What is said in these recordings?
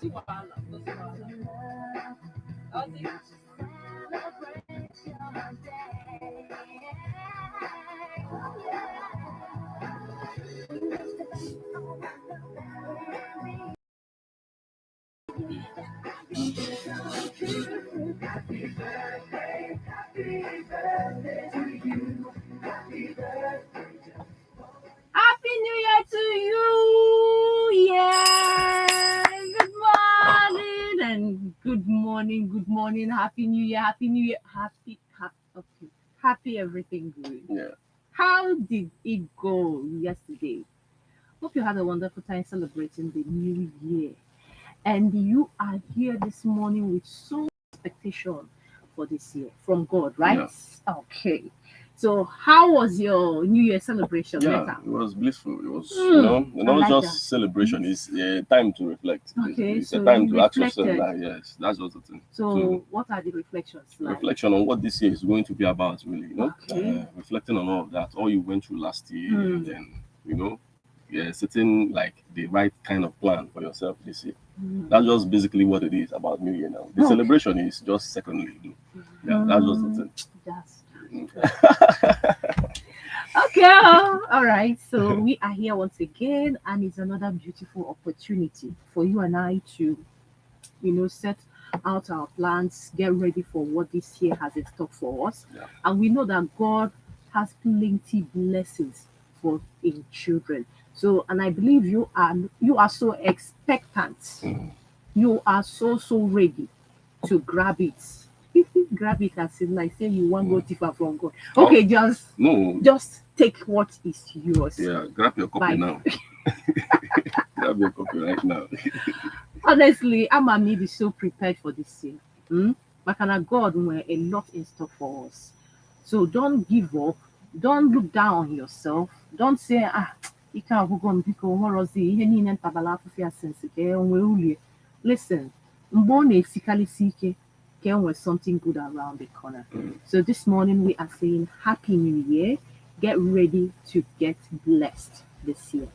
Happy New Year to you! Yeah! Good morning and good morning, good morning. Happy New Year, Happy New Year, happy everything good. Yeah. How did it go yesterday? Hope you had a wonderful time celebrating the new year. And you are here this morning with so much expectation for this year from God, right? Yeah. Okay. So how was your New Year celebration? Yeah, Later? it was blissful. It was, I not like just that. celebration. It's a time to reflect. Okay, It's so a time you to ask yourself, reflected. yes, that's just the thing. So what are the reflections like? Reflection on what this year is going to be about, really. Okay. Reflecting on all of that, all you went through last year, and then, setting like the right kind of plan for yourself this year. That's just basically what it is about New Year now. The celebration is just secondary. Yeah, that's just the thing. Okay, all right. So we are here once again, and it's another beautiful opportunity for you and I to, set out our plans, get ready for what this year has in stock for us. Yeah. And we know that God has plenty blessings for in children. So, and I believe you are so expectant. You are so ready to grab it. Grab it as in like say you want to go differ from God. Okay, just take what is yours. Yeah, grab your copy now. Grab your copy right now. Honestly, Amami is so prepared for this year. Makana God were a lot in store for us. So don't give up. Don't look down on yourself. Don't say, ike agwụgwọ m biko nwere ihe niile ntabala afụfụ ya since ka enwee ulie. Listen, mgbe ọ na-esikalịsị ike ka enwee something good around the corner. So this morning we are saying Happy New Year. Get ready to get blessed this year.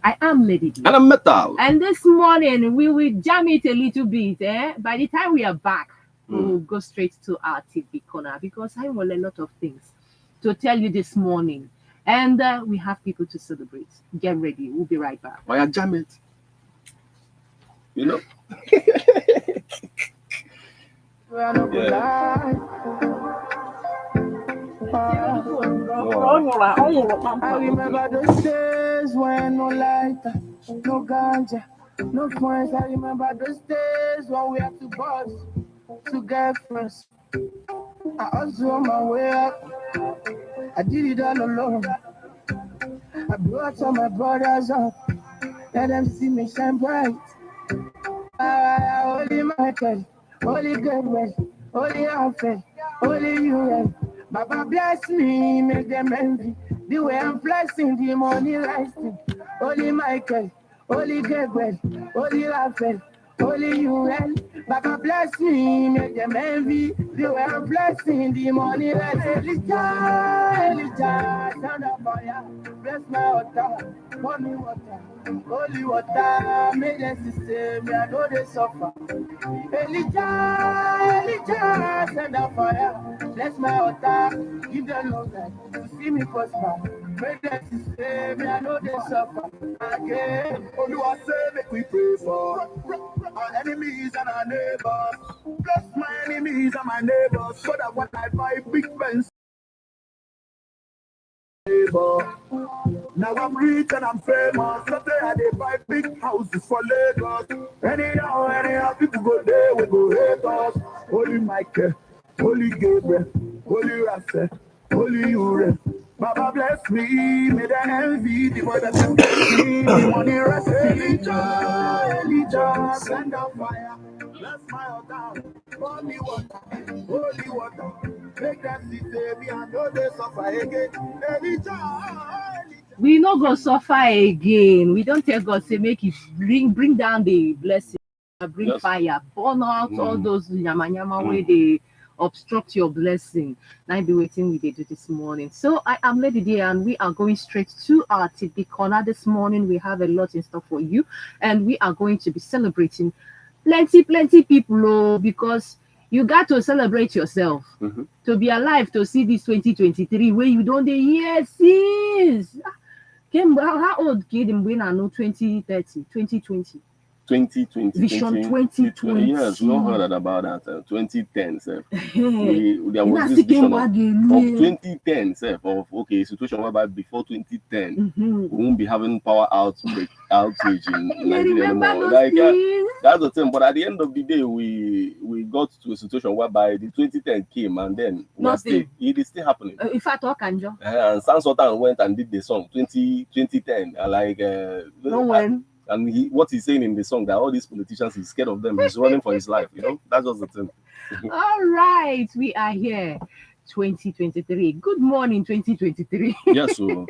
I am Lady D. And I'm Metal. And this morning we will jam it a little bit. By the time we are back, we will go straight to our TV corner because I want a lot of things to tell you this morning. And we have people to celebrate. Get ready. We'll be right back. Why jam it? I remember those days when no lighter, no ganja, no friends. I remember those days when we had to buzz to get friends. I also on my way up. I did it all alone. I brought all my brothers up. Let them see me shine bright. Holy Michael, Holy Gabriel, Holy Alfred, Holy Uriel. Baba bless me, make them envy. The way I'm blessing, the money rising. Holy Michael, Holy Gabriel, Holy Alfred, Holy Uriel. Baba bless me, make them envy. The way I'm blessing, the money rising. Elijah, sound of fire. Bless my water, pour me water. Holy water, make them see me, I know they suffer. Elijah, send a fire. Bless my water, give them long life. To see me prosper, make them see me, I know they suffer. Again, only one say make we pray for our enemies and our neighbors. Bless my enemies and my neighbors, so that when I buy big Benz, now I'm rich and I'm famous. So I they buy big houses for Lagos. Anyhow, people go there, we go hate us. Holy Michael, Holy Gabriel, Holy Raphael, Holy Uriel. Baba bless me, may the envy, the boy that bless me, the money rest. Elijah, send down fire. Bless my altar, holy water, make them see me and know they suffer again. Elijah. We not go suffer again. We don't tell God say make it bring down the blessing, bring fire, burn out all those yama where they obstruct your blessing. Now be waiting we do this morning. So I am Lady D and we are going straight to our TV corner this morning. We have a lot in store for you and we are going to be celebrating plenty people, because you got to celebrate yourself to be alive to see this 2023 where you don't hear since. How old kid in when I know 2030, 2020? 2020. Vision 2020. Yes, we all heard about that. 2010, sir. There You was know, this vision of again. 2010, sir, of okay, situation whereby before 2010, we won't be having power outage in Nigeria anymore. Like that's the thing. But at the end of the day, we got to a situation whereby the 2010 came, and then it is still happening. If I talk, and Sam Sultan went and did the song 2010, like no one. And what he's saying in the song, that all these politicians, he's scared of them. He's running for his life. You know, that's just the thing. All right, we are here, 2023. Good morning, 2023. Yes, so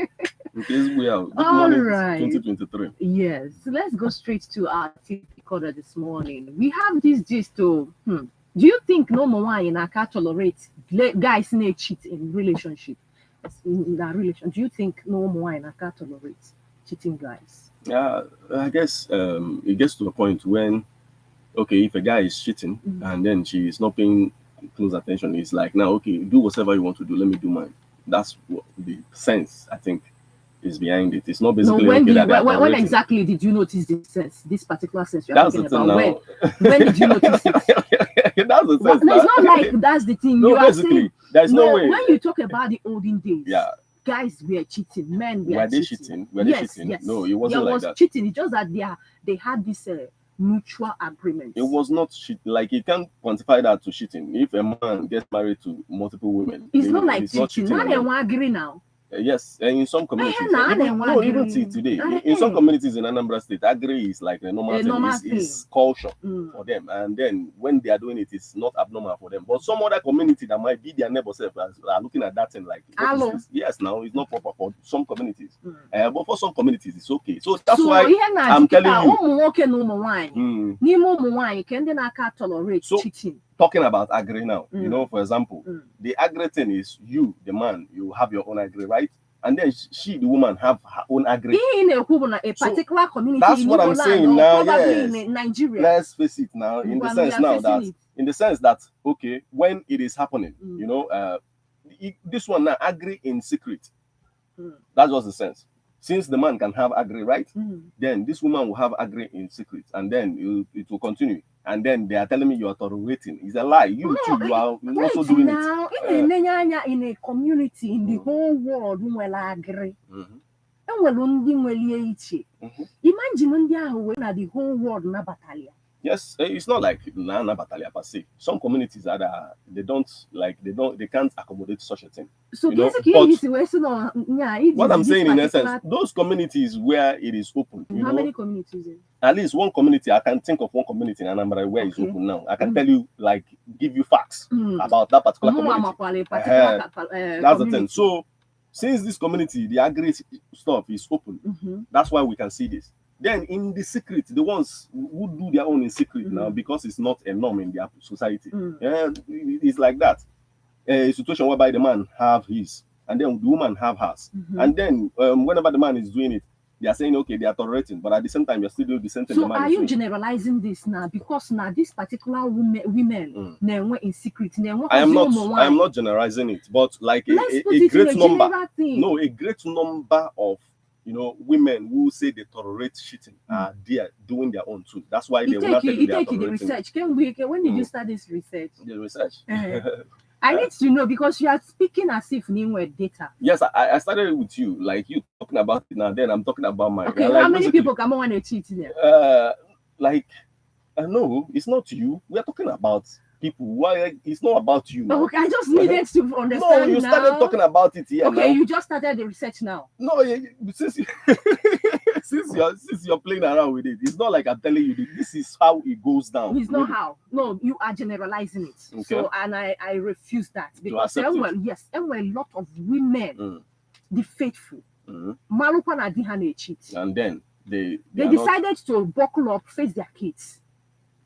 we are. Good morning, right. 2023. Yes, so let's go straight to our TV recorder this morning. We have this gist to. Do you think no more in a car tolerate guys may cheat in relationship? In that relation, do you think no more in a car tolerate cheating guys? Yeah, I guess it gets to a point when, okay, if a guy is cheating and then she is not paying close attention, it's like, now, okay, do whatever you want to do. Let me do mine. That's what the sense, I think, is behind it. It's not basically when exactly did you notice this sense, this particular sense you're talking about? Now. When did you notice it? That's the sense. No, it's not like that's the thing. No, you basically, are saying, there's no way. When you talk about the olden days, yeah. Guys were cheating, men were cheating. Were they cheating? Yes. No, it wasn't like that. Cheating. It's just that they had this mutual agreement. It was not cheating. Like, you can't quantify that to cheating. If a man gets married to multiple women, it's not like cheating. Now they want to agree now. Yes, and in some communities, even see today, in some communities in Anambra State, agri is like a normal thing. It's culture for them, and then when they are doing it, it's not abnormal for them. But some other community that might be their neighbors are looking at that thing like, yes, now it's not proper for some communities, but for some communities it's okay. So that's why I'm telling you. So, cheating. Talking about agri now, you know, for example, the agri thing is you, the man, you have your own agri, right? And then she, the woman, have her own agri. In a particular community. That's what I'm saying now. Yes. In Nigeria. Let's face it now. In the sense that okay, when it is happening, you know, this one now agri in secret. That's just the sense. Since the man can have agri, right? Then this woman will have agri in secret, and then it will continue. And then they are telling me you are tolerating. It's a lie. You too, you are also doing now, it. In a community, in the whole world, we will agree. Imagine when the whole world na battalion. Yes, it's not like na battalion per se. Some communities they can't accommodate such a thing. So what I'm saying in essence, those communities where it is open. How many communities? At least one community. I can think of one community in Anambra where it's open now. I can tell you, like, give you facts about that particular community. That's the thing. So since this community, the agri stuff is open, that's why we can see this. Then in the secret, the ones who do their own in secret now, because it's not a norm in their society. It's like that. A situation whereby the man have his, and then the woman have hers. And then whenever the man is doing it, they are saying, okay, they are tolerating, but at the same time, you're still doing the same thing. So are you generalizing this now? Because now this particular women were in secret. I am not generalizing it, but like a great number. No, a great number of women who say they tolerate cheating are there doing their own too. That's why they will not take the research. When did you start this research? The research. I need to know because you are speaking as if you were data. Yes, I started with you, like you talking about it now. Then I'm talking about mine. Okay, how many people come on and cheat there? No, it's not you. We are talking about people. Why? It's not about you. Now. Okay, I just needed to understand. No, you started talking about it here. Okay, now. you just started the research now. No, since you're playing around with it, it's not like I'm telling you this is how it goes down. It's not how. No, you are generalizing it. Okay. So, and I refuse that because there were a lot of women, the faithful, and then they decided to buckle up, face their kids.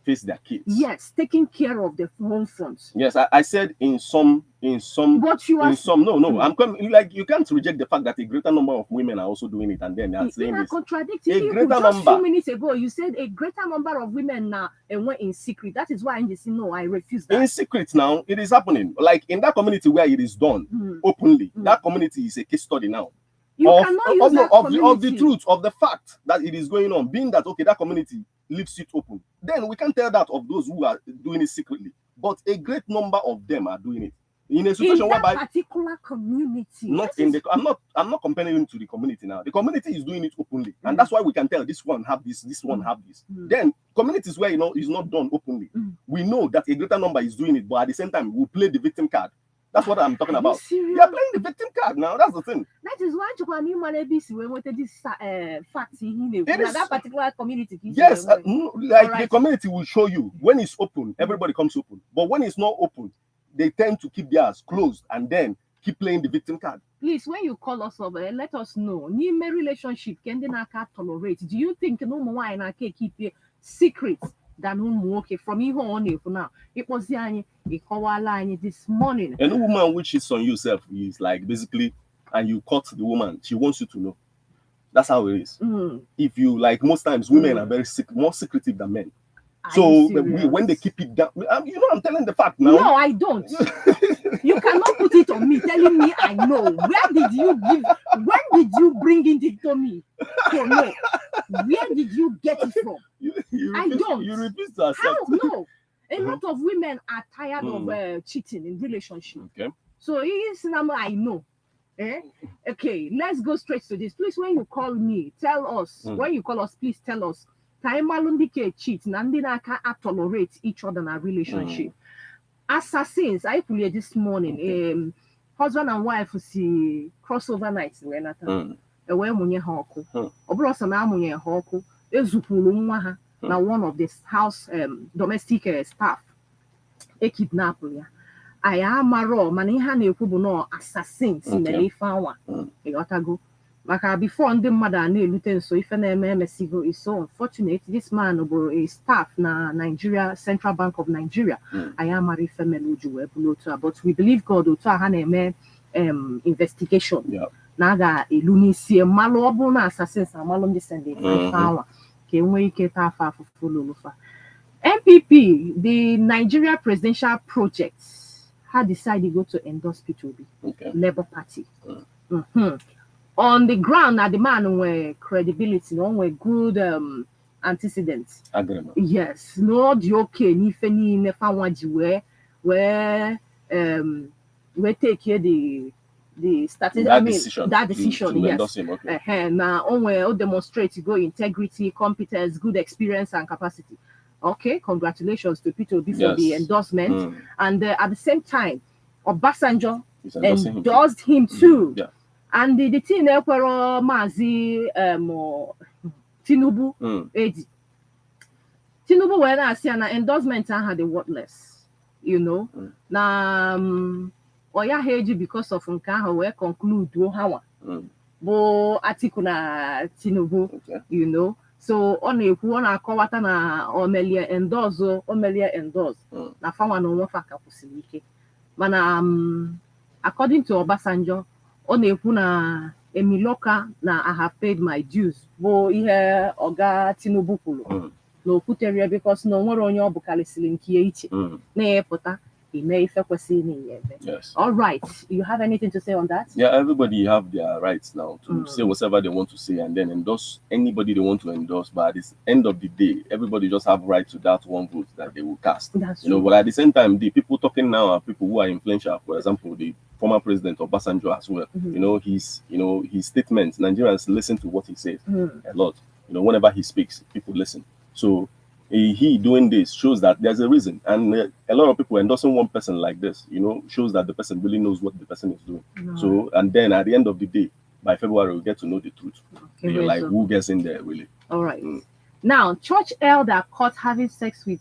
face their kids. Yes, taking care of the home front. Yes, I said in some. But you are in some. No. I'm coming. Like, you can't reject the fact that a greater number of women are also doing it, and then they are saying this. Contradicting A you. greater Just number. few minutes ago, you said a greater number of women now and went in secret. That is why I just say no. I refuse that. In secret now, it is happening. Like in that community where it is done openly, that community is a case study now. You cannot use that of the truth of the fact that it is going on, being that okay, that community leaves it open. Then we can tell that of those who are doing it secretly. But a great number of them are doing it in a situation in that whereby particular community. I'm not comparing it to the community now. The community is doing it openly, and that's why we can tell this one have this one have this. Then communities where it's not done openly, we know that a greater number is doing it, but at the same time we play the victim card. That's what I'm talking about. They are playing the victim card now. That's the thing. That is why we wanted this fact in that particular community. Yes, the community will show you when it's open, everybody comes open. But when it's not open, they tend to keep theirs closed and then keep playing the victim card. Please, when you call us over, let us know. New relationship can they not tolerate? Do you think no more why I can keep it secret? Than okay from here on now. It was this morning. And a woman which is on yourself is like basically, and you caught the woman, she wants you to know. That's how it is. If you like, most times women are very more secretive than men. So when they keep it down, I'm telling the fact now. No, I don't. You cannot put it on me, telling me I know. When did you bring it to me? To know. Where did you get it from? I don't. You refuse to accept. How? No. A lot of women are tired of cheating in relationship. Okay. So it's number I know. Okay, let's go straight to this. Please, when you call me, tell us. When you call us, please tell us. Time alundike cheat, nandina can tolerate each other in a relationship. Assassins, I put this morning. Husband and wife see crossover nights when at away munye hawku. Obrosa na munye hawku. Ezupulu nwa na one of this house domestic staff. E kidnap ya. Aya maro mani ha na-ekwu bụ no assassins mere ife anwa. Ịghọtago. Maka before ndị mmadụ a na-elute nso ife na-eme emesigo is so unfortunate. This man bụ a staff na Nigeria Central Bank of Nigeria. Aya amara ife mere uju wee bụrụ otu a, but we believe God otu a ha na-eme investigation. Na aga elu n'isi mmalụ ọ bụrụ na assassins amalụ ndị sende ife anwa ka enwee ike taa afa afụfụ lolufa. NPP, the Nigeria Presidential Project, had decided to go to endorse P2B, Labour Party. On the ground, that the man with credibility, no with good antecedents. Agreement. Yes, no, the okay, ni feni nefa waji where we take here the status. That decision. That decision. To yes. endorse him, okay. Now, on where demonstrate go integrity, competence, good experience, and capacity. Okay, congratulations to P2B for the endorsement. And at the same time, Obasanjo endorsed him too. And the thing Ekwero Mazi Tinubu Edi. Tinubu when I see an endorsement I had a wordless, you know. Na Oya Heji because of Nkaha we conclude Hawa. Bo Atikuna Tinubu, you know. So on a kowata na omelia endorse na fawa no wafa kapusilike. Mana according to Obasanjo, on a na emiloka na I have paid my dues. Bo ihe oga Tinubu pulo. No kuteria because no nwere onye obukali silinki ichi. Na epota Yes. All right. You have anything to say on that? Yeah, everybody have their rights now to say whatever they want to say and then endorse anybody they want to endorse. But at the end of the day, everybody just have right to that one vote that they will cast. That's true. But at the same time, the people talking now are people who are influential. For example, the former president of Obasanjo as well. His statements, Nigerians listen to what he says a lot. Whenever he speaks, people listen. So he doing this shows that there's a reason, and a lot of people endorsing one person like this, shows that the person really knows what the person is doing. So, and then at the end of the day, by February, we'll get to know the truth. Okay, who gets in there really. All right. Now, church elder caught having sex with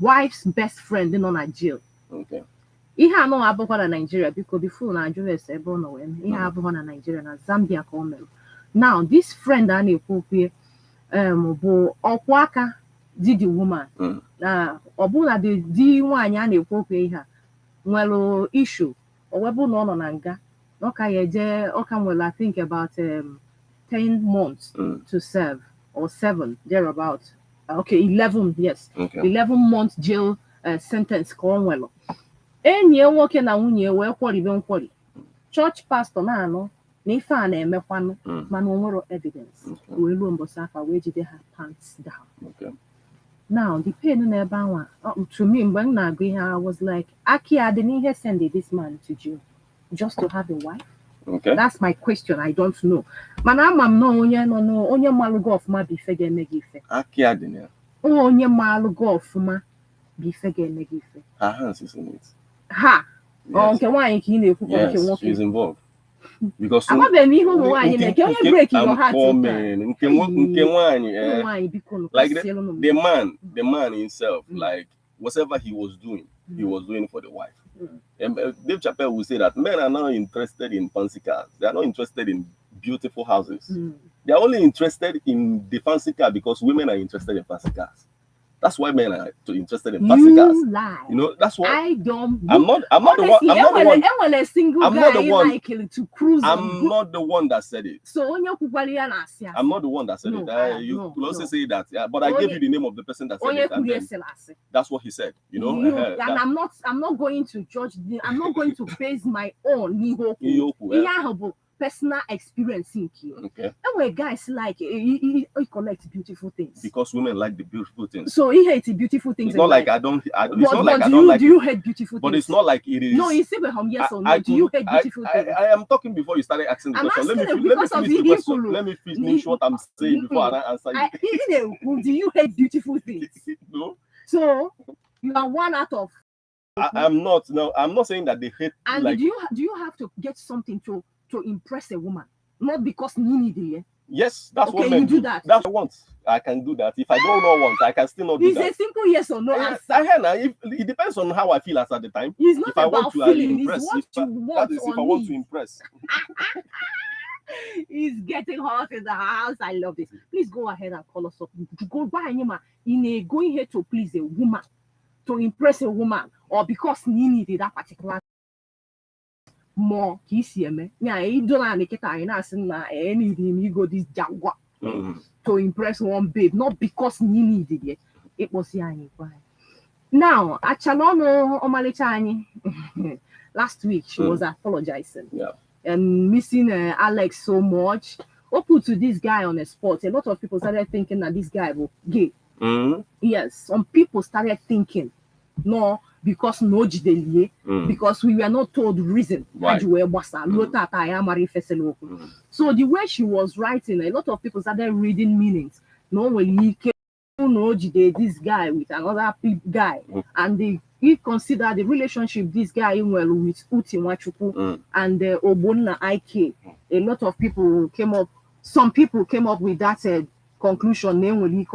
wife's best friend in a jail. Okay. Ihe anọ abụkwa na Nigeria biko before na US ebe ọ nọ wee ihe abụkwa na Nigeria na Zambia ka o mere. Now, this friend a na-ekwu okwu bụ ọkwa aka did the woman. Obuna the one ya na-ekwu ihe nwere issue owebu no no nanga. Okay, I think about 10 months to serve or 7 thereabout. Okay, 11, yes. Okay. 11-month jail sentence Cornwell. Enye nwoke na nwunye wee kwọribe nkwọri. Church pastor na-anọ na ife a na-emekwanụ mana o nwere evidence. Wee luo mbọsị afa wee jide ha pants down. Okay. Now, the pain in Ebanwa, to me, when I was like, Aki, I didn't send this man to jail just to have a wife. Okay. That's my question. I don't know. I'm no onye malugo of ma bifege megife. Aki adịna. Onye malugo of ma bifege megife. Her hands is in it. Ha. Yes. Okay, why you na-ekwu Yes, she's involved. Because I'm not being who why you breaking your heart. Like the man himself, like whatever he was doing for the wife. Dave Chappelle will say that men are not interested in fancy cars. They are not interested in beautiful houses. They are only interested in the fancy car because women are interested in fancy cars. That's why men are interested in fancy cars. Lie. You know, that's what I don't. I'm not the one. I'm not the one. I'm not the one to cruise. I'm not the one that said it. So I'm not the one that said it. You will also say that, but I gave you the name of the person that said it, and then that's what he said. You know, and I'm not going to judge. I'm not going to base my own personal experience in here. Okay. And where guys like he collect beautiful things because women like the beautiful things. So he hates beautiful things. It's not like I don't. It's not like I don't like. Do you hate beautiful things? But it's not like it is. No, you say yes or no. Do you hate beautiful things? I am talking before you started asking the question. Let me finish what I'm saying before I answer you. Do you hate beautiful things? No. So you are one out of. I'm not. No, I'm not saying that they hate. And like, do you have to get something to impress a woman, not because Nini did. Yes, that's what men do. That. That's what I want. I can do that. If I don't know once, I can still not do that. It's a simple yes or no answer. It depends on how I feel at the time. It's not if I about want to feeling. Impress, it's what you want. That is if I want to impress. It's getting hot in the house. I love this. Please go ahead and call us up. Go buy in going here to please a woman, to impress a woman, or because Nini did that particular. More KCM. Yeah, you don't make it. I know anything you go this jaguar to impress one babe, not because you needed it. It was yani. Now, at Chalono Omalichani last week, she was apologizing and missing Alex so much. Open to this guy on the spot. A lot of people started thinking that this guy was gay. Yes, some people started thinking, no. Because no because we were not told the reason. Right. So the way she was writing, a lot of people started reading meanings. No, when he came this guy with another guy, and he considered the relationship this guy with Uti Wachuku and Obonna IK. A lot of people came up. Some people came up with that conclusion. Namely,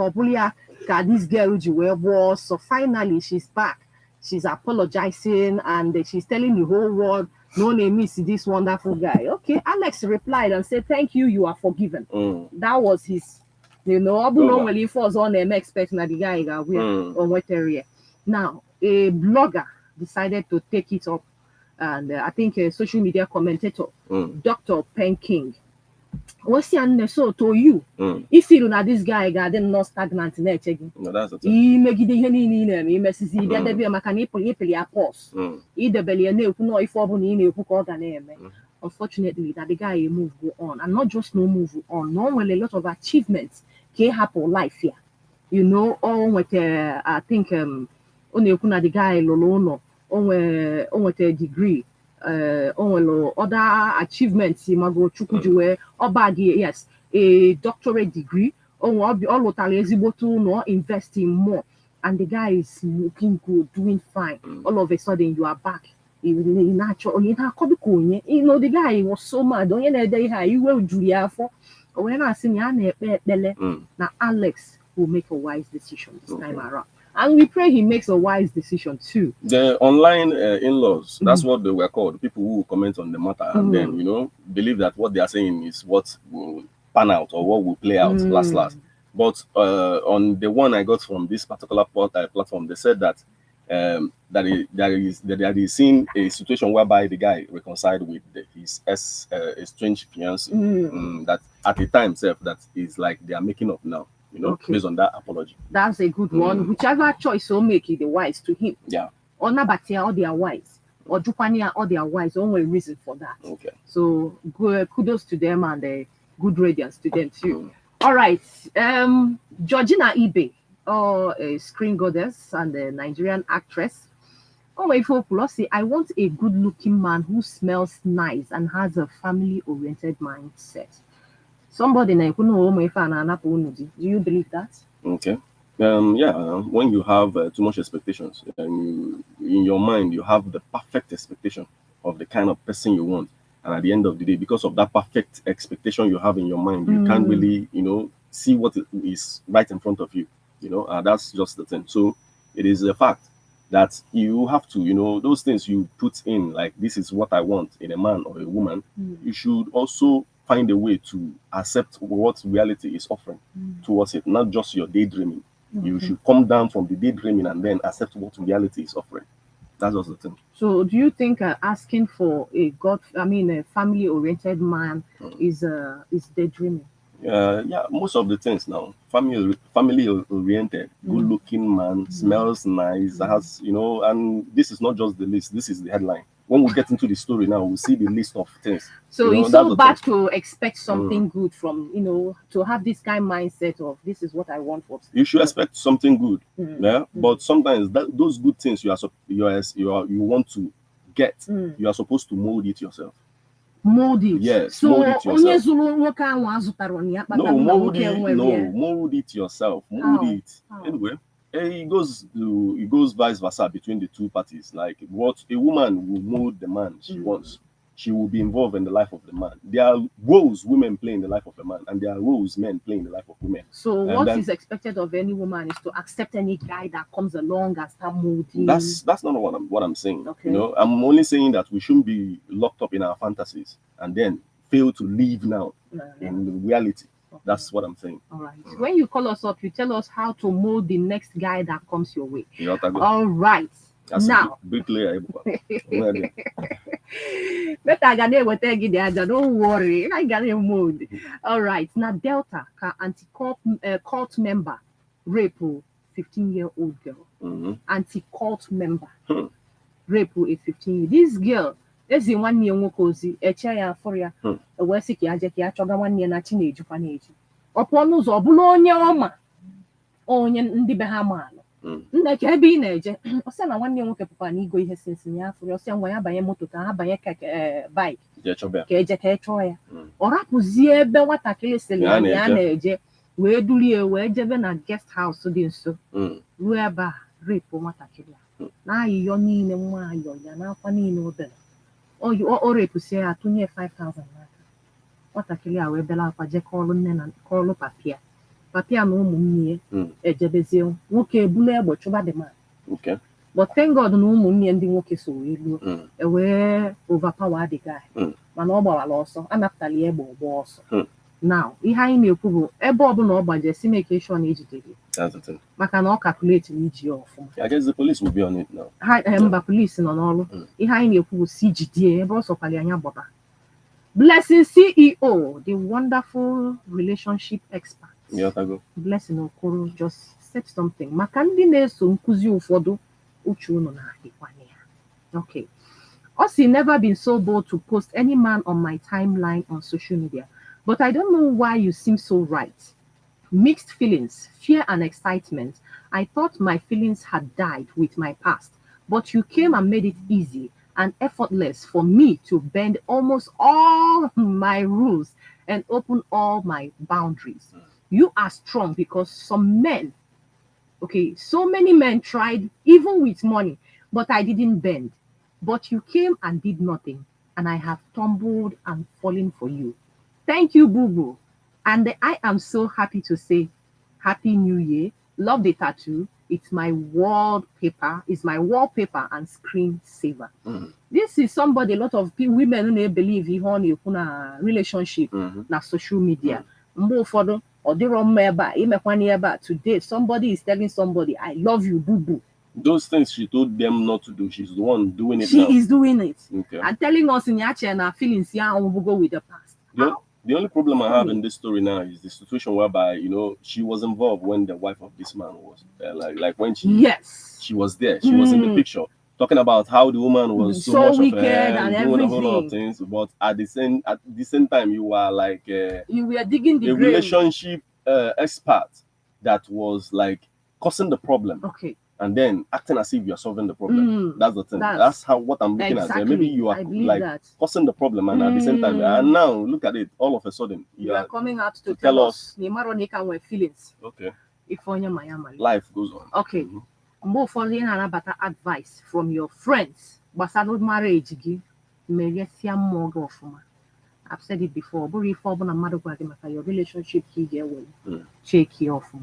this girl was. So finally, she's back. She's apologizing and she's telling the whole world, no name is this wonderful guy. Okay, Alex replied and said, thank you, you are forgiven. That was his, normally falls on them expecting that the guy got on what area. Now, a blogger decided to take it up, and I think a social media commentator, Dr. Pen King, what's the so to you? If you know this guy got not stagnant in again. No, that's the He make it he messes he be a mechanic pause. Either belly and no if unfortunately that the guy move go on, and not just no move on, no well a lot of achievements can happen life here. You know, all with I think only the guy lolo on with a degree. Other achievements Mago Chukujuwe Obagi, yes, a doctorate degree, no investing more, and the guy is looking good, doing fine. All of a sudden you are back. You know, the guy was so mad. Don't you know you will Julia for when I see now Alex will make a wise decision this time around. And we pray he makes a wise decision too. The online in-laws, that's what they were called. People who comment on the matter and then, believe that what they are saying is what will pan out or what will play out last. But on the one I got from this particular platform, they said that that is seen a situation whereby the guy reconciled with his estranged fiance. That at the time itself, that is like they are making up now. Based on that apology. That's a good one. Whichever choice will make it the wise to him. Yeah. Or Nabatia or they are wise. Or Jupania or they are wise. Only reason for that. Okay. So kudos to them and good radiance to them too. All right. Georgina Ibe, a screen goddess and a Nigerian actress. Oh, if say, I want a good-looking man who smells nice and has a family-oriented mindset. Somebody do you believe that? Okay. When you have too much expectations and in your mind you have the perfect expectation of the kind of person you want, and at the end of the day, because of that perfect expectation you have in your mind, you can't really see what is right in front of you. That's just the thing. So it is a fact that you have to, those things you put in, like this is what I want in a man or a woman, you should also find a way to accept what reality is offering towards it, not just your daydreaming. You should come down from the daydreaming and then accept what reality is offering. That's just the thing. So do you think asking for a family-oriented man is daydreaming? Most of the things now, family-oriented, good-looking man, smells nice, has, and this is not just the list, this is the headline. When we get into the story now, we'll see the list of things. So it's so bad to expect something good from, to have this kind of mindset of this is what I want. You should expect something good, but sometimes those good things you want to get, you are supposed to mold it yourself. Mold it. Yes, so mold it yourself. Mold it yourself. Mold it. Anyway, it goes vice versa between the two parties. Like what a woman will mold the man she wants. She will be involved in the life of the man. There are roles women play in the life of a man, and there are roles men play in the life of women. So what is expected of any woman is to accept any guy that comes along and start molding. That's not what I'm saying. Okay. I'm only saying that we shouldn't be locked up in our fantasies and then fail to live now in reality. Okay. That's what I'm saying. All right. When you call us up, you tell us how to mold the next guy that comes your way. All right. That's now, bricklayer. Don't worry. I got a mood. All right. Now, Delta, anti-cult member, rape 15-year-old girl. Anti-cult member, rape a 15-year. This girl, is in 1 year wokozi, a chair for ya, a wesiki ajaki, choga 1 year na teenage paneji. Upon us or Bologna, onion, the Bahamano. Like I be naje, or send a 1 year work upon ego has since in ya for your son, why buy a motor to buy a bike, Kajak Troya, or Rapuzie, Bewatake, Selena, where do you wear Jeven a guest house to do so? Whereby rape or Matakilla. Now you're near why you're now funny no better. Oh, you are already to say at 5,000. Matakilla, where Bella Paja call and call up Papia. Papia no money, a jebezil, okay, bullet, but you the man. Okay. But thank God no money and the work is so we aware overpower the guy. Man over also, and after the able boss. Now, behind me, a bob no budget, see make age. That's the thing. I cannot calculate in I guess the police will be on it now. Hi, police in on all. Behind you, CGD, boss of Aliana Boba. Blessing CEO, the wonderful relationship expert. Blessing Okoro just said something. Makandine so nkuzi ufodo uchu no na ikwania. Okay. Also, never been so bold to post any man on my timeline on social media. But I don't know why you seem so right. Mixed feelings, fear and excitement. I thought my feelings had died with my past, but you came and made it easy and effortless for me to bend almost all my rules and open all my boundaries. You are strong because some men, so many men tried even with money, but I didn't bend. But you came and did nothing, and I have tumbled and fallen for you. Thank you, Boo Boo. And I am so happy to say Happy New Year. Love the tattoo. It's my wallpaper. It's my wallpaper and screen saver. This is somebody, a lot of women who believe in a relationship na social media. More for or the wrong member, today somebody is telling somebody, I love you, boo boo. Those things she told them not to do, she's the one doing it She now. is doing it. Okay. And telling us in Yachi and our feelings, yeah, we'll go with the past. The only problem I have in this story now is the situation whereby, you know, she was involved when the wife of this man was like when she was there, she was in the picture talking about how the woman was so much wicked of her and doing a whole lot everything. of things, but at the same time you were like you were digging the a grave. relationship expert that was like causing the problem. Okay. And then acting as if you're solving the problem. That's the thing. That's how what I'm looking at. Maybe you are like causing the problem, and at the same time, and now look at it. All of a sudden, you are coming out to tell us feelings. Okay. If life goes on. Okay. More following another advice from your friends. Marriage, I've said it before. But if your relationship shake off.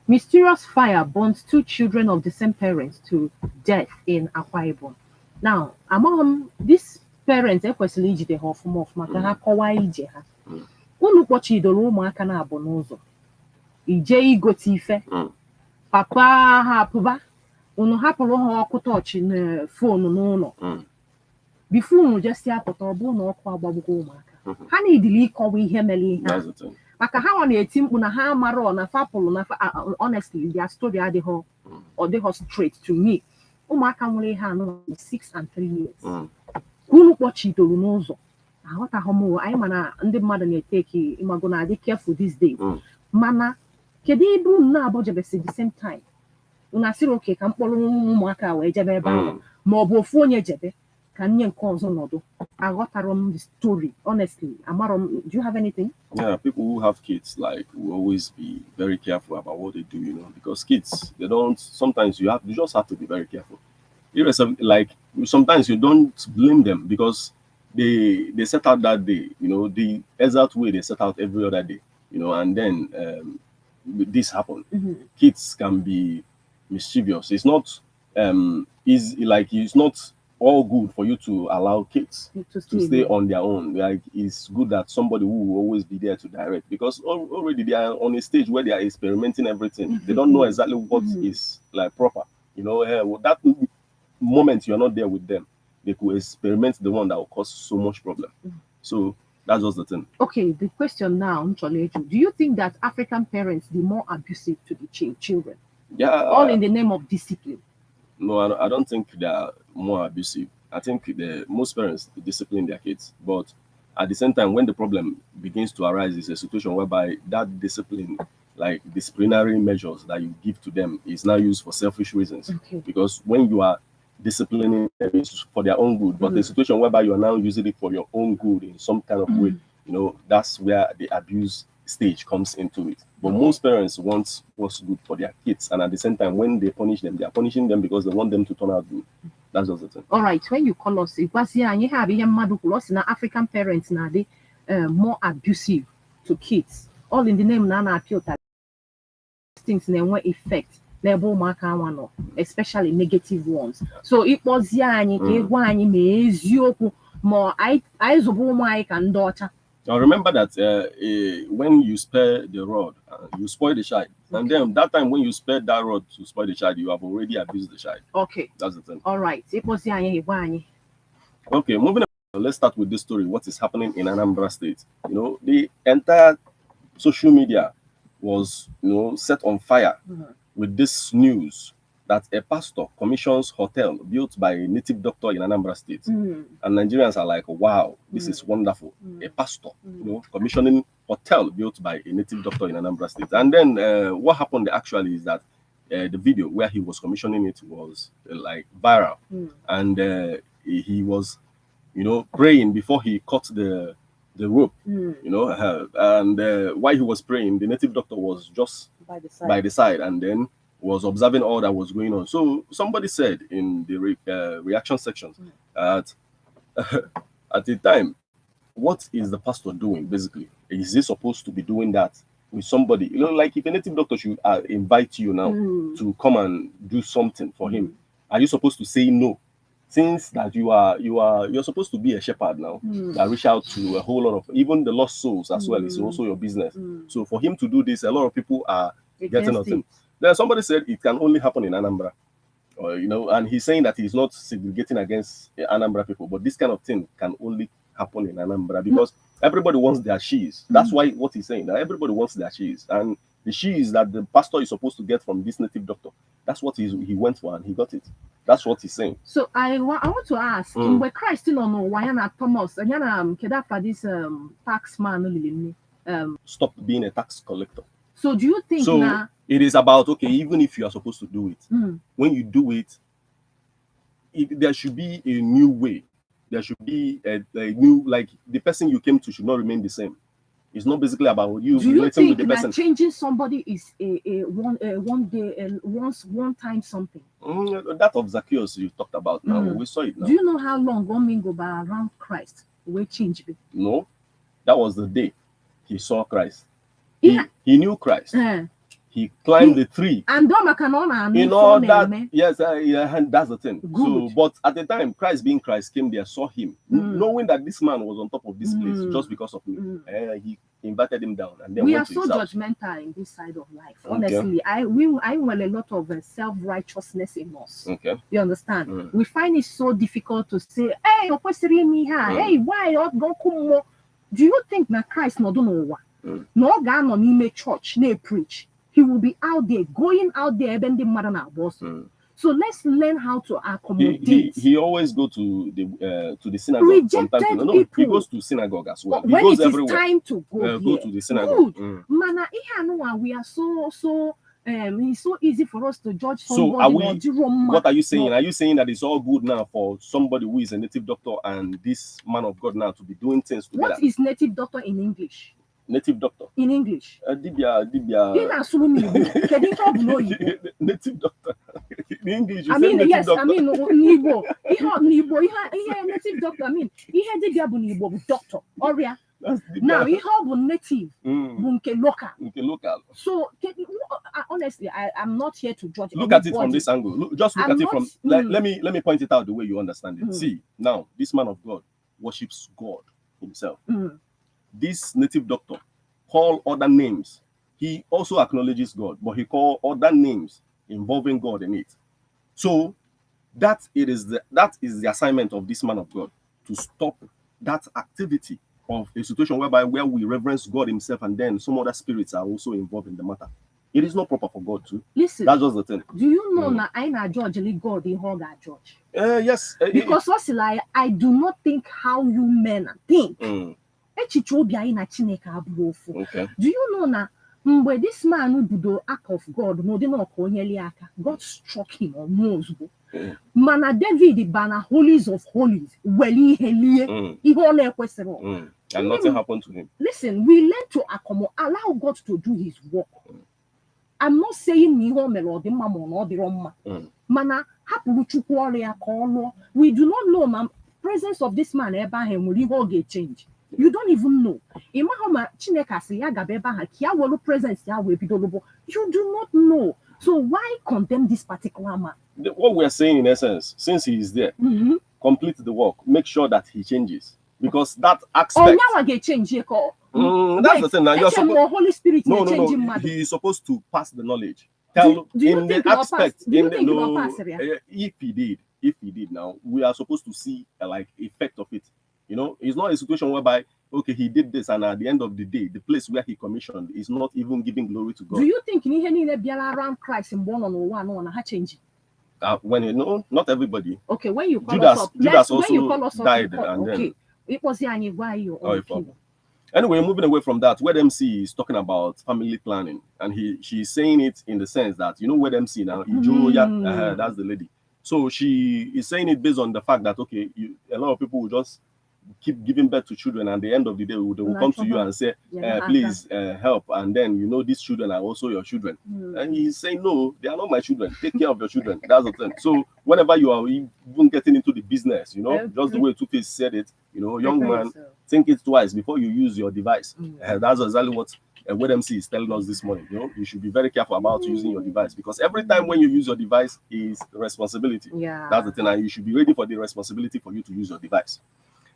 Mysterious fire burns 2 children of the same parents to death in Akwa Ibom. Now, among these parents, ekwesịrị ijide ha ọfụma ka ha kọwaa ije ha. Unu kpọchidoro ụmụaka na-abụ n'ụzọ. Ije igote ife. Papa ha apụba. Unu hapụrụ ha ọkụ tọọchị na fonu n'ụlọ. Bifo unu jesi apụta ọ bụ na ọkụ agbagbugo ụmụaka. Ha na-edili ịkọwa ihe mere ihe ha. Maka ha na-eti mkpu na ha mara na fapụrụ na honestly their story adịghị straight to me. Ụmụaka nwere ihe anọ 6 and 3 years. Unu kpọchidoro n'ụzọ. Aghọtaghị m anyị mana ndị mmadụ na-eteki ịmago na adị careful these days. Mana kedu ebe unu na-abụ jebesi the same time? Unu asịrị oke ka mkpọrọ ụmụaka wee jebe ebe ahụ ma ọ bụ ofu onye jebe ka nye nke ọzọ nọdụ. Aghọtara m the story honestly. Do you have anything? Yeah, people who have kids like will always be very careful about what they do, you know, because kids sometimes you just have to be very careful. Like sometimes you don't blame them because they set out that day, you know, the exact way they set out every other day, you know, and then this happened. Kids can be mischievous. It's not it's not all good for you to allow kids to stay on their own. Like it's good that somebody who will always be there to direct, because already they are on a stage where they are experimenting everything. They don't know exactly what is like proper. You know, that moment you're not there with them, they could experiment the one that will cause so much problem. So that's just the thing. Okay, the question now, do you think that African parents be more abusive to the children? Yeah. All in the name of discipline? No, I don't think they are more abusive. I think most parents discipline their kids, but at the same time, when the problem begins to arise, it's a situation whereby that discipline, like disciplinary measures that you give to them, is now used for selfish reasons. Okay. Because when you are disciplining them, it's for their own good, but the situation whereby you are now using it for your own good in some kind of way, you know, that's where the abuse stage comes into it. But most parents want what's good for their kids, and at the same time, when they punish them, they are punishing them because they want them to turn out good. That's just the thing. All right, when you call us, it was here and you have African parents now they more abusive to kids. All in the name Nana appeal that things never effect. Especially negative ones. So it was more I can daughter. Now remember that when you spare the rod, you spoil the child. And then that time when you spare that rod to spoil the child, you have already abused the child. Okay. That's the thing. All right. Okay, moving on. Let's start with this story. What is happening in Anambra State? You know, the entire social media was, you know, set on fire with this news that a pastor commissions hotel built by a native doctor in Anambra State. And Nigerians are like, wow, this is wonderful. A pastor, you know, commissioning hotel built by a native doctor in Anambra State. And then what happened actually is that the video where he was commissioning it was like viral. And he was, you know, praying before he cut the rope, you know, and while he was praying, the native doctor was just by the side and then was observing all that was going on. So somebody said in the reaction sections that at the time, what is the pastor doing basically? Is he supposed to be doing that with somebody? You know, like if a native doctor should invite you now to come and do something for him, are you supposed to say no? since that you're supposed to be a shepherd now that reach out to a whole lot of even the lost souls as well. It's also your business. So for him to do this, a lot of people are getting nothing. Then somebody said it can only happen in Anambra, or and he's saying that he's not segregating against Anambra people, but this kind of thing can only happen in Anambra because everybody wants their sheaves. That's why what he's saying, that everybody wants their sheaves, and the sheaves that the pastor is supposed to get from this native doctor, that's what he went for and he got it. That's what he's saying. So I want to ask, where Christ no why not Thomas and Keda for this tax man stop being a tax collector. So do you think now it is about, okay, even if you are supposed to do it, when you do it, there should be a new way. There should be a new, like the person you came to should not remain the same. It's not basically about you relating with the person. Changing somebody is a one time something? That of Zacchaeus you talked about now. We saw it now. Do you know how long one man go by around Christ? We change it. No, that was the day he saw Christ. He knew Christ. He climbed the tree. And you know that, yes, and that's the thing. Good. So, but at the time, Christ being Christ came there, saw him, knowing that this man was on top of this place just because of me. He invited him down, and then we went are to so his judgmental in this side of life. Honestly, I want a lot of self-righteousness in us. Okay, you understand? We find it so difficult to say, "Hey, hey, why do you think that Christ no don't know what? No, God no me church, no preach." He will be out there, going out there, bending mother boss. So let's learn how to accommodate. He always go to the synagogue. Rejected people. He goes to synagogue as well. When he goes it is everywhere. time to go, Go to the synagogue. Good. Mana, we are so it's so easy for us to judge somebody. So what are you saying? Are you saying that it's all good now for somebody who is a native doctor and this man of God now to be doing things together? What is native doctor in English? Native doctor. In English. Dibia. Native doctor. In English, I mean, yes, doctor. I mean, Nibo. Native doctor. I mean, dibia bu Nibo doctor. Oria. Now, he have native. Local. So, honestly, I'm not here to judge. Look at it from this angle. Just look at it from. Let me point it out the way you understand it. See, now this man of God worships God himself. This native doctor call other names. He also acknowledges God, but he call other names involving God in it. So that is the assignment of this man of God, to stop that activity of a situation where we reverence God himself and then some other spirits are also involved in the matter. It is not proper for God to. Listen, that's just the thing. Do you know that I not judge God, the whole judge? Yes. Because what's like, I do not think how you men think. Okay. Do you know now when this man who do the act of God, God struck him on nose. Mana David bana holies of holies. And nothing happened to him. Listen, we learn to accommodate, allow God to do his work. I'm not saying me home or the mama or the Roma. Mana we do not know the presence of this man Abraham will all get change. You don't even know. You do not know. So why condemn this particular man? What we are saying in essence, since he is there, complete the work, make sure that he changes. Because that aspect. Oh, now I get change. That's the thing. Now you're supposed. Holy Spirit. No. He is supposed to pass the knowledge. Tell do you in think the aspect. If he did, now we are supposed to see like effect of it. You know, it's not a situation whereby he did this, and at the end of the day, the place where he commissioned is not even giving glory to God. Do you think around Christ in one on one change? Not everybody. Okay, when you call Judas, us up, Judas when you call also us died, up, and okay. then It was anyway, moving away from that, Word MC is talking about family planning, and she's saying it in the sense that Word MC now, that's the lady. So she is saying it based on the fact that a lot of people will just keep giving birth to children, and at the end of the day they will come to you and say, please help, and then these children are also your children. And he's saying, no, they are not my children. Take care of your children. That's the thing. So whenever you are even getting into the business, Okay. just the way Two-Face said it, young Prepare man, yourself. think it twice before you use your device. That's exactly what WebMC is telling us this morning. You should be very careful about using your device, because every time when you use your device is responsibility. Yeah. That's the thing, and you should be ready for the responsibility for you to use your device.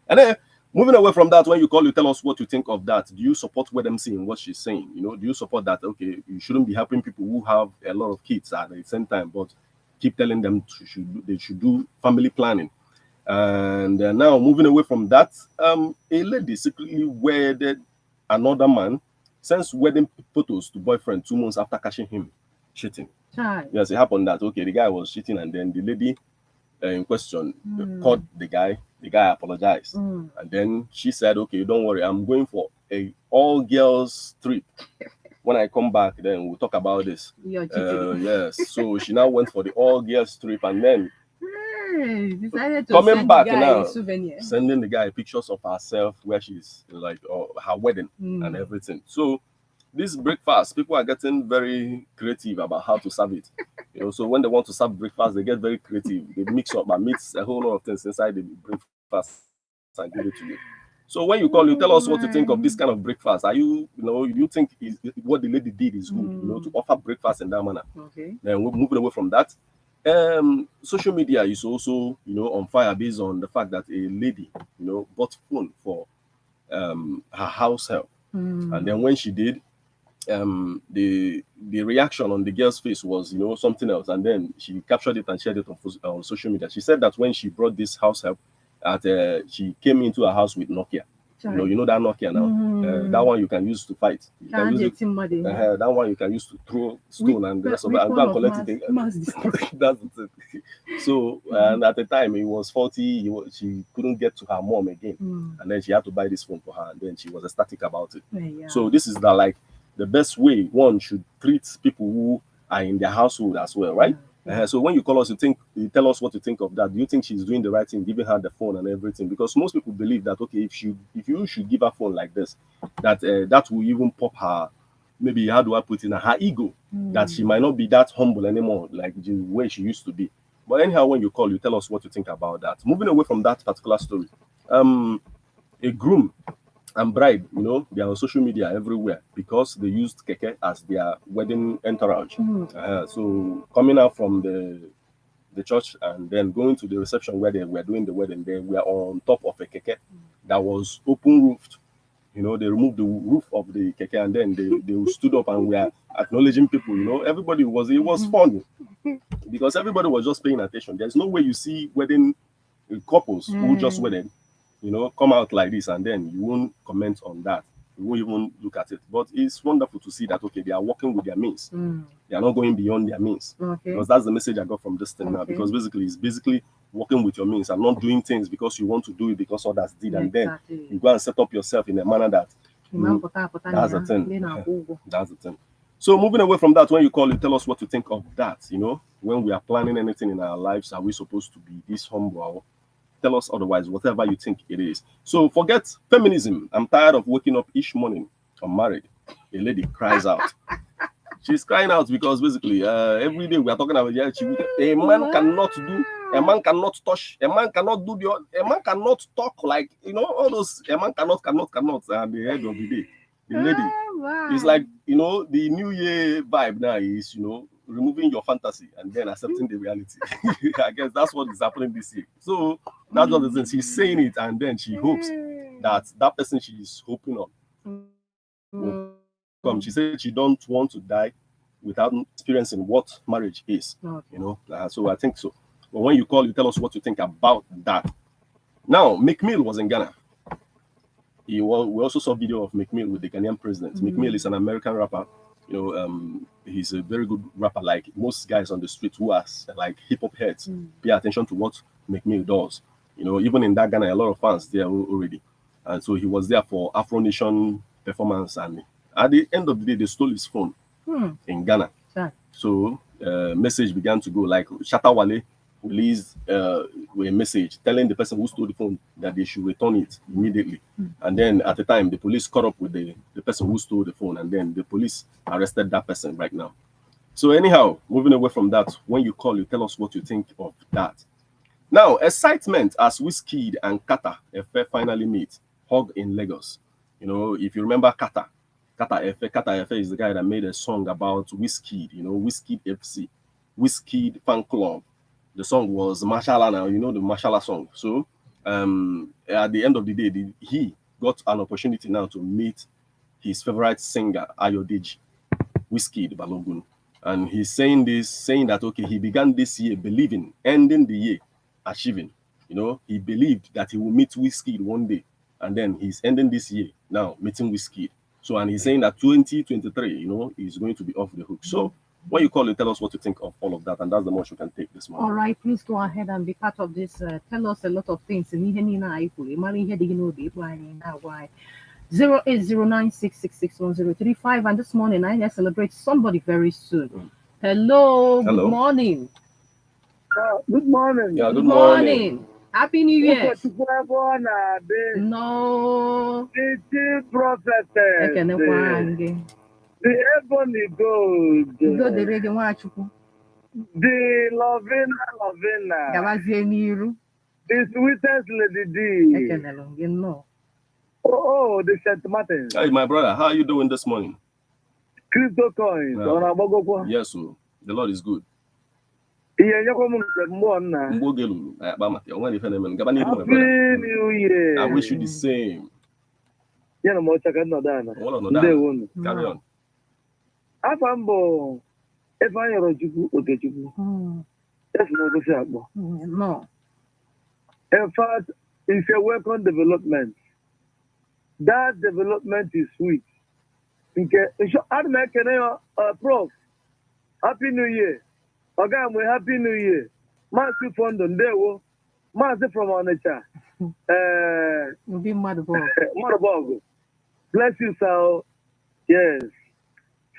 And then moving away from that, when you call, you tell us what you think of that. Do you support WebMC in what she's saying? Do you support that? Okay, you shouldn't be helping people who have a lot of kids at the same time, but keep telling them they should do family planning. And now moving away from that, a lady secretly wedded another man, sends wedding photos to boyfriend 2 months after catching him cheating. Child. Yes, it happened that, okay, the guy was cheating, and then the lady in question called the guy apologized, and then she said, okay, don't worry, I'm going for a all girls trip. When I come back, then we'll talk about this. Yes, so she now went for the all girls trip, and then decided to coming send back the guy now, a souvenir. sending the guy pictures of herself where she's like her wedding and everything. So this breakfast, people are getting very creative about how to serve it. So when they want to serve breakfast, they get very creative. They mix up and mix a whole lot of things inside the breakfast and give it to you. So when you call, you tell us what you think of this kind of breakfast. Are you think what the lady did is good, to offer breakfast in that manner? Okay. Then we're moving away from that. Social media is also, on fire based on the fact that a lady, bought phone for her house help. And then when she did, the reaction on the girl's face was, something else. And then she captured it and shared it on social media. She said that when she brought this house help, she came into a house with Nokia. You know that Nokia now. That one you can use to fight. You can use it, that one you can use to throw stone and the rest of it and go and collect it. That's the thing. So and at the time it was faulty. She couldn't get to her mom again, and then she had to buy this phone for her. And then she was ecstatic about it. So this is the best way one should treat people who are in their household as well, right? So when you call us, you tell us what you think of that. Do you think she's doing the right thing, giving her the phone and everything? Because most people believe that, okay, if you should give her phone like this, that will even pop her, maybe how do I put it, her ego, that she might not be that humble anymore, like the way she used to be. But anyhow, when you call, you tell us what you think about that. Moving away from that particular story, a groom and bride, they are on social media everywhere because they used keke as their wedding entourage. So coming out from the church and then going to the reception where they were doing the wedding, they were on top of a keke that was open roofed. They removed the roof of the keke and then they stood up and were acknowledging people. Everybody it was fun because everybody was just paying attention. There's no way you see wedding couples who just wedded, come out like this and then you won't comment on that. You won't even look at it. But it's wonderful to see that, okay, they are working with their means. They are not going beyond their means. Because that's the message I got from this thing now. Because it's basically working with your means and not doing things because you want to do it because others did. And then you go and set up yourself in a manner that that's the thing. That's the thing. So moving away from that, when you call, you tell us what you think of that. When we are planning anything in our lives, are we supposed to be this humble? Tell us otherwise, whatever you think it is. So forget feminism. I'm tired of waking up each morning unmarried. A lady cries out. She's crying out because basically every day we are talking about a man cannot do, a man cannot touch, a man cannot do a man cannot talk like all those. A man cannot at the end of the day. The lady is like the New Year vibe now is removing your fantasy and then accepting the reality. I guess that's what is happening this year. So that's what the thing. She's saying it and then she hopes that person she is hoping on will come. She said she don't want to die without experiencing what marriage is. So I think so. But when you call, you tell us what you think about that. Now, McMill was in Ghana. We also saw video of McMill with the Ghanaian president. McMill is an American rapper. He's a very good rapper, like most guys on the street who are like hip hop heads. Pay attention to what McMill does. Even in that Ghana, a lot of fans there already. And so he was there for Afro Nation performance. And at the end of the day, they stole his phone in Ghana. So message began to go like Shatta Wale released a message telling the person who stole the phone that they should return it immediately. And then at the time, the police caught up with the person who stole the phone, and then the police arrested that person right now. So anyhow, moving away from that, when you call, you tell us what you think of that. Now, excitement as Wizkid and Kata Efe finally meet, hug in Lagos. You know, if you remember Kata Efe is the guy that made a song about Wizkid, you know, Wizkid FC, Wizkid fan club. The song was Mashallah now, you know the Mashallah song. So at the end of the day, he got an opportunity now to meet his favorite singer, Ayodeji, Wizkid Balogun. And he's saying that, okay, he began this year believing, ending the year, achieving. You know, he believed that he will meet Wizkid one day. And then he's ending this year now, meeting Wizkid. So, and he's saying that 2023, you know, is going to be off the hook. So, when you call it, tell us what you think of all of that. And that's the most you can take this morning. All right, please go ahead and be part of this. Tell us a lot of things. 08096661035. And this morning, I celebrate somebody very soon. Hello, Hello. Good morning. Good morning. Yeah, Good morning. Happy New Year. No. The prophetess. The ebony gold. The loving. The sweetest lady D. Oh, the St. Martin. Hey, my brother, how are you doing this morning? Crypto coins. Yeah. Yes, sir. The Lord is good. Happy Happy New Year. I wish you the same. Carry on. Afambo, if I are No. in fact, it's a welcome development. That development is sweet. Prof, Happy New Year. Again, we Happy New Year. Massive fund on there. Massive from Onitsha. Be Motherbogo. Bless you, sir. Yes.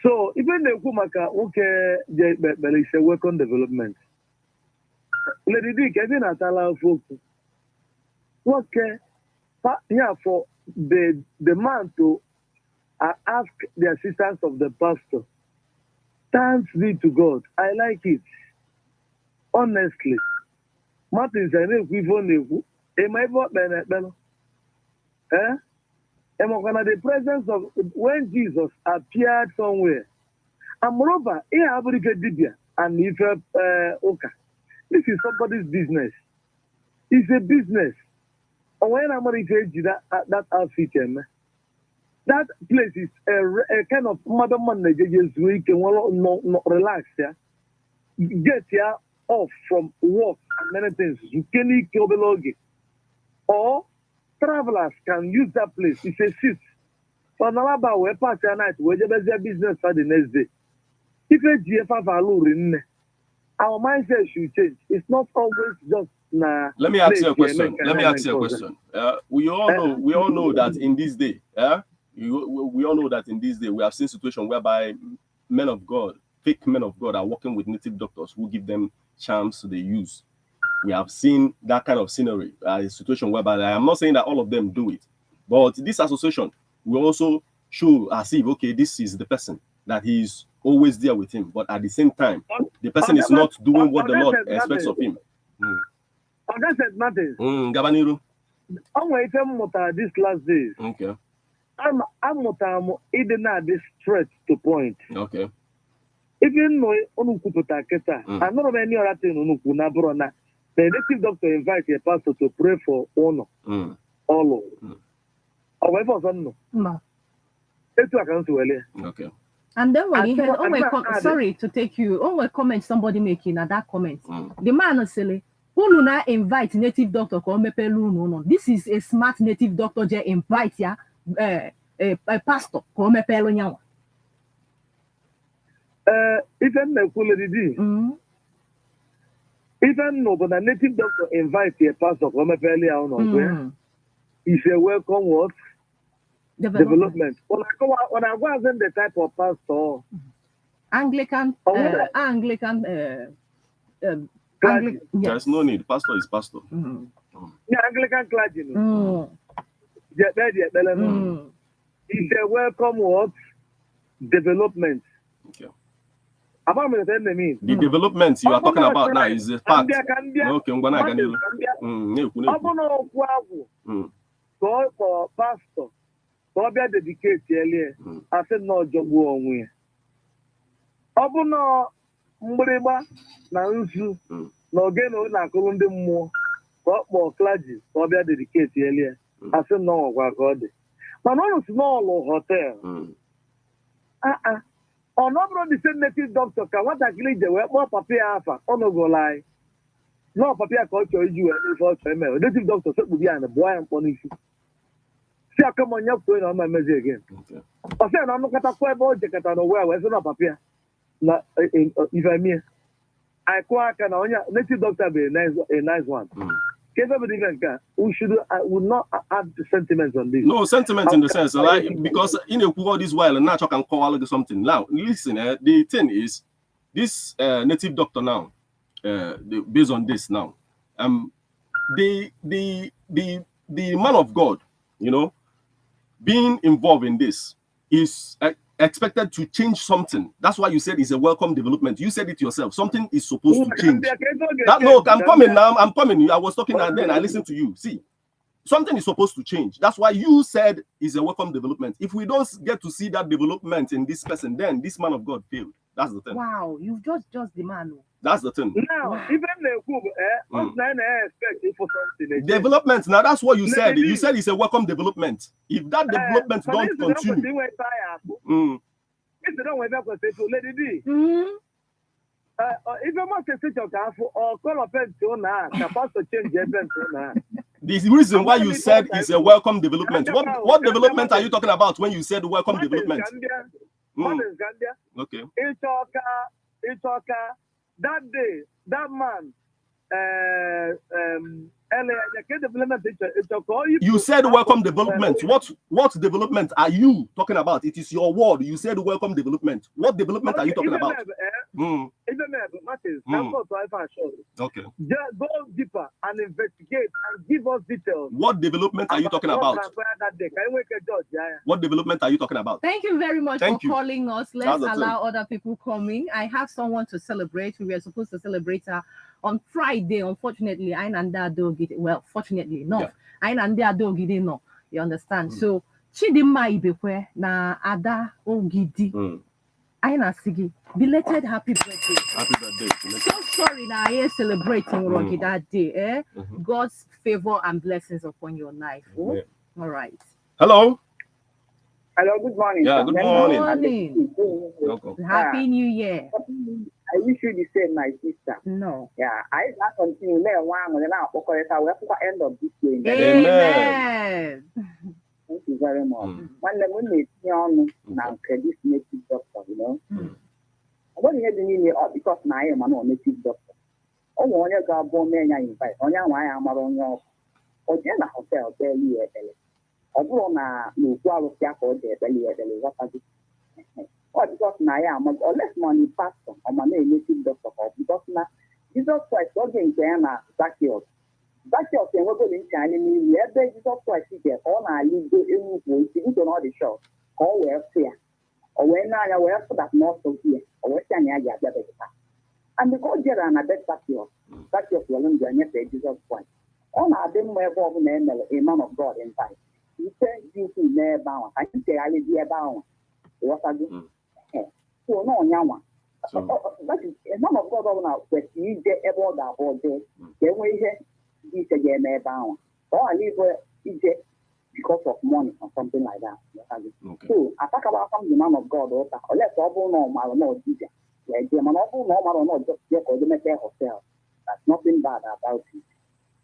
So, even the Kumaka, okay, but it's a welcome development. Lady D, Kevin Atala folks. Okay. Yeah, for the man to ask the assistance of the pastor. Thanks be to God. I like it. Honestly. Martin said, if we phone you, am I not better? The presence of when Jesus appeared somewhere. And moreover, and if okay. This is somebody's business. It's a business. And when I'm that outfit, that place is a kind of mother man week and not relax, yeah. Get here off from work and many things. You can or travelers can use that place. It's a seat. For Anambra, we pass a night, we just business for the next day. If a GFA value, our mindset should change. It's not always just Let me ask you a question. We all know that in this day, we all know that in this day we have seen situations whereby men of God, fake men of God, are working with native doctors who give them charms they use. We have seen that kind of scenery, a situation whereby I'm not saying that all of them do it, but this association will also show as if, okay, this is the person that he's always there with him, but at the same time, the person is not doing what the Lord expects of him. That said nothing. Gabaniru. I'm waiting for this last days. Okay. I'm even this straight to point. Okay. Even though I'm not any other thing the native doctor invites a pastor to pray for honor. All however, no. Okay. And then when he had, sorry to take you, comment somebody making at that comment. The man is silly. Who now invite native doctor come no. This is a smart native doctor just invite a pastor come nyawa. Even the even no, but a native doctor invite a pastor come it's a welcome what development. When I was in the type of pastor, Anglican. Yes. There's no need. Pastor is pastor. Yeah, Anglican clergy. It's a welcome what development. Okay. The development you are talking about now is a fact. Okay, I'm gonna get for pastor, for be dedicate earlier. I said no job onwe. Obuno mgbirigba na nzu na oge na akụrụ ndị mmụọ ka ọ kpọọ clergy ka ọ bịa dedicate earlier. I said no gwa God. Mana ọ nọ n'ụlọ hotel. Ọ nọbụrụ the same native doctor ka nwatakịrị je wee kpọọ papa ya afa ọnụgo lai no papa ya ka ọ chọrọ iji wee n'ife ọ chọrọ eme native doctor sekpubi ya na bụọ ya mkpọ n'isi si aka m onye kwuo na ọma emezi again ọ sị na ọnụkọtakwa ebe o jekọta na owe wee sị na papa ya na ife mie anyị kụọ aka na onye native doctor bụ a nice one. We should would not add the sentiments on this. No sentiment in the sense, like, because in a all this while and now I can call it something. Now, listen, the thing is, this native doctor now, based on this now, the man of God, you know, being involved in this is expected to change something. That's why you said it's a welcome development. You said it yourself. Something is supposed to change. No, I'm coming now. I'm coming. I was talking and then I listened to you. See, something is supposed to change. That's why you said it's a welcome development. If we don't get to see that development in this person, then this man of God failed. That's the thing. Wow, you've just the man. That's the thing. Now, even the expect for something. Development. Now, that's what you said. You said it's a welcome development. If that development don't continue. If you don't want to say, let it be. If you want to say your careful or call a pen to now, supposed to change your pen to now. The reason why you said it's a welcome development. What development are you talking about when you said welcome development? Okay. It's okay. That day, that man, you said welcome development. What development are you talking about? It is your word. You said welcome development. What development are you talking about? Okay. Just go deeper and investigate and give us details. What development are you talking about? What development are you talking about? Thank you very much for calling us. Let's allow other people coming. I have someone to celebrate. We were supposed to celebrate her on Friday. Unfortunately, well, fortunately, no. No. You understand? So, Chidimma Ibekwe na Ada Ogidi. Aina Sigi, belated happy birthday. Happy birthday. So sorry that I am celebrating Rocky that day. God's favor and blessings upon your life. Oh? Yeah. All right. Hello. Hello, good morning. Yeah, good morning. Welcome. Happy New Year. I wish you the same, my sister. No. Yeah, I not continue there one and now end of this year. Amen. Thank you very much. When the women young now this native doctor, you know. I don't hear the name because now I am a native doctor. Oh, when you got born man, I invite on your way, I'm on your hotel, there you are. I don't know, you go out or there, what I do. Or because now I am or less money pastor or my native doctor, because now Jesus Christ was going to Zacchaeus. Zacchaeus and we're going to Chinese, Jesus Christ is there. All I leave do in to know the show. All we're fair. Or when I wear for that north of here, or Western Aya, and because there are another Zacchaeus will learn Jesus Christ. All I didn't wear for a man of God in time. He said, you to their bound. I can say I live here bound. What I do? So, no, Yama. That is a man of God now, but you get about that all day. Then we hear this again, bound. Or I live because of money or something like that. Okay. So, I talk about some man of God, or let's all know my no DJ. Yeah, the man of no matter just for the hotel. That's nothing bad about it.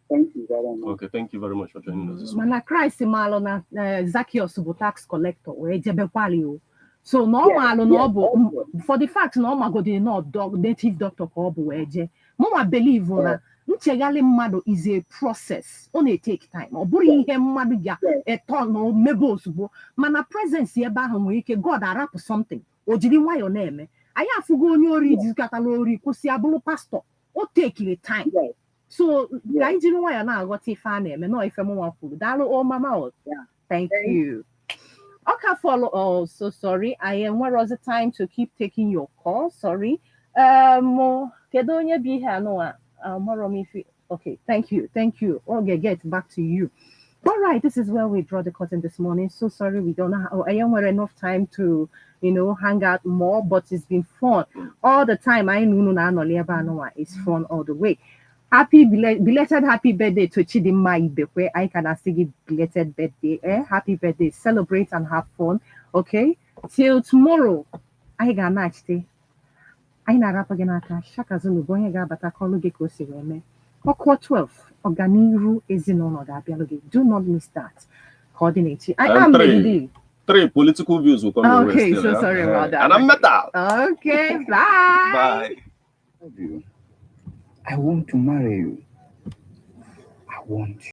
Thank you very much. Okay, thank you very much for joining us. Mana Christ malo na Zacchaeus bu tax collector we jebe kwali o. So normal no bu for the fact normal go dey no native doctor ko bu we je. Mama believe na nchegali mmadu is a process. O na take time. O buru ihe mmadu ya eton no mebo osubo. Mana presence ebe ahụ nwere ike God arapụ something. O jiri nwayo na eme. Aya afugo onye ori jikatala ori kwụsị abụrụ pastor. O take the time. So, I didn't want to go to Fanny, and no, if I'm one food. Dalo, oh, mama, thank you. Okay, follow. Oh, so sorry. I am. Where was the time to keep taking your call? Sorry. Kedonya be here no. Okay, thank you, thank you. Okay, get back to you. All right, this is where we draw the curtain this morning. So sorry we don't have. I am enough time to hang out more, but it's been fun all the time. I know no it's fun all the way. Happy belated happy birthday to Chidima Ibekwe. I can still give belated birthday. Happy birthday. Celebrate and have fun. Okay. Till tomorrow. I got match day. I na rap again aka shaka zunu bonye ga bata kolu ge kosi weme. Okwo 12. Organiru ezinono da bialoge. Do not miss that. Coordinate. I am ready. 3 political views will come your way Okay, still, so sorry about that. And I'm metal. Okay, bye. Bye. I want to marry you. I want you.